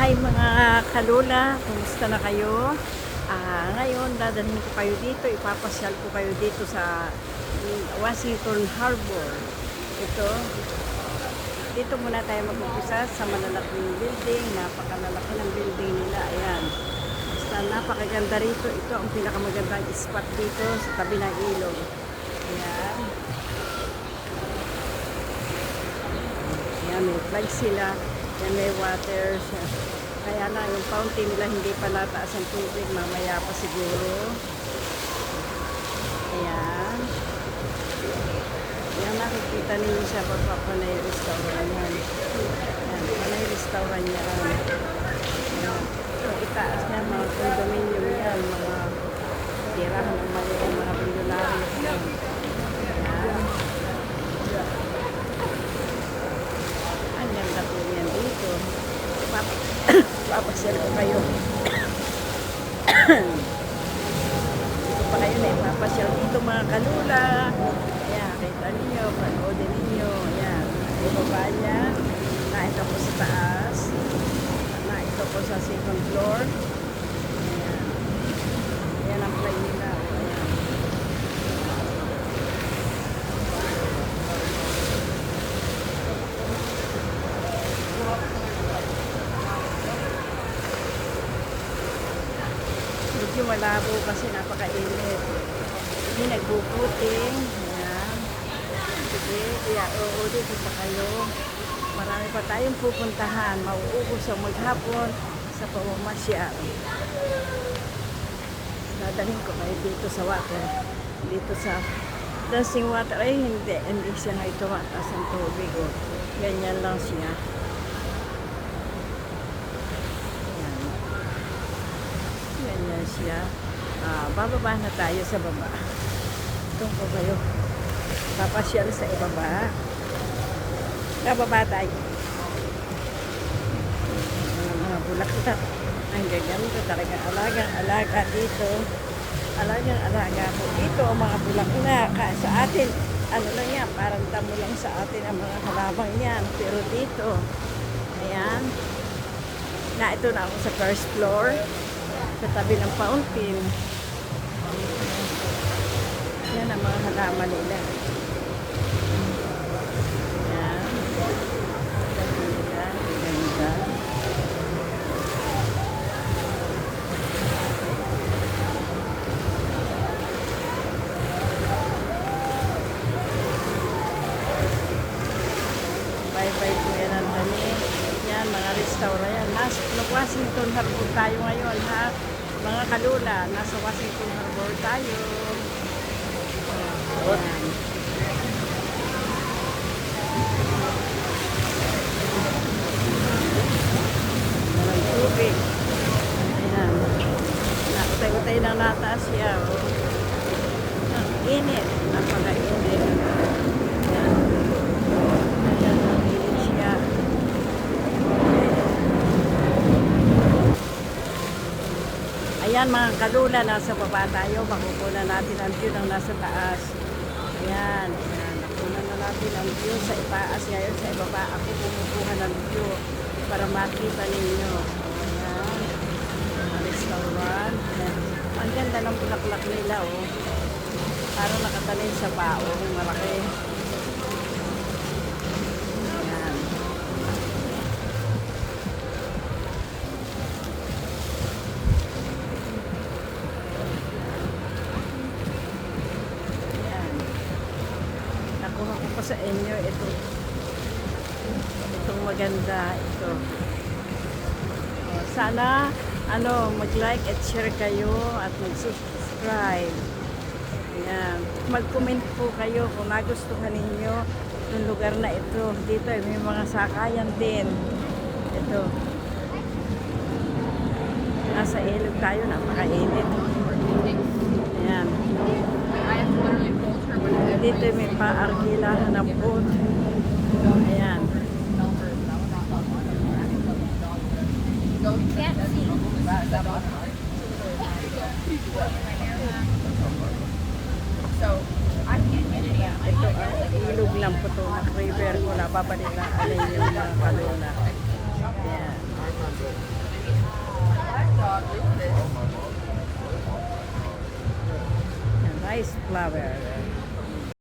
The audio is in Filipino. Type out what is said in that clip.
Hi mga kalula, kumusta na kayo? Ngayon, dadalhin ko kayo dito, ipapasyal ko kayo dito sa Washington Harbor. Ito, dito muna tayo mag-umpisa sa malalaking building, napakalalaki ng building nila, ayan. Basta napakaganda rito, ito ang pinakamagandang spot dito sa tabi ng ilog. Ayan. Ayan, may flag sila. Yan, may water siya. Kaya na, yung fountain nila hindi pa nataas ang tubig. Mamaya pa siguro. Ayan. Ayan, nakikita ninyo siya pa Panay Restaurant yan. Ayan, Panay Restaurant yan. Ayan. So, itaas niya, mga condominium yan. Mga tirahan ng maliit, mga billionaires yan. Ayan. Ang ganda po yan dito. Papasyal ko kayo. Dito pa kayo na ipapasyal dito mga kalula. Ayan, kita ninyo, panoodin ninyo. Ayan, ibaba niya. Na ito po sa taas. Na ito po sa second floor. Ayan. Ayan ang play nila. Ayan. Medyo malabo kasi napakainit. Hindi nagbubuting. Ayan. Sige, kaya dito pa kayo. Marami pa tayong pupuntahan. Mauubos ang maghapon sa pamamasyal. Dadalhin ko kayo dito sa water. Dito sa dancing water. Ay, hindi siya nga ito mataas ang tubig. Oh. Ganyan lang siya. Ganyan siya. Bababa na tayo sa baba. Itong po kayo. Papasyal sa ibaba. Bababa tayo. Mga bulaklak. Ang gaganda talaga. Alagang-alaga dito. Alagang-alaga po dito. Ang mga bulaklak. Sa atin, ano lang yan, parang tamo lang sa atin ang mga halabang yan. Pero dito, ayan. Ito na ako sa first floor. Sa tabi ng fountain. Yan ang mga halaman nila. Yan. Ganda. Ganda. Bye-bye po yan ang dami. Yan, mga restaurant yan. Nasa Washington Harbor tayo ngayon, ha? Mga kalula, nasa Washington Harbor tayo. Ayan. Walang tubig. Ayan. Nakutay-utay ng nataas siya. Oh. Ang init. Napaka-init. Ayan. Ayan, ang init siya. Ayan mga kalula, nasa baba tayo. Makukunan natin ang view ng nasa taas. Ayan. Ayan. Nakunan na natin ang view sa itaas. Ngayon sa ibaba, ako kumukuha ng view para makita ninyo. Ayan. Ang restaurant. Ayan. Ang ganda ng bulaklak nila, oh. Parang nakatanim sa bao. Malaki. Ayan. Nakuha ko pa sa inyo itong maganda ito. Sana mag-like at share kayo at mag-subscribe. Ayan. Mag-comment po kayo kung nagustuhan ninyo yung lugar na ito. Dito may mga sakayan din. Ito. Nasa ilog tayo, napakainit. Ayan. Dito may paarkilahan ng boat. Ayan. Ito ilog lang po ito. River ko na. Babalilaan yung mga kalula. Ayan. Rice flower.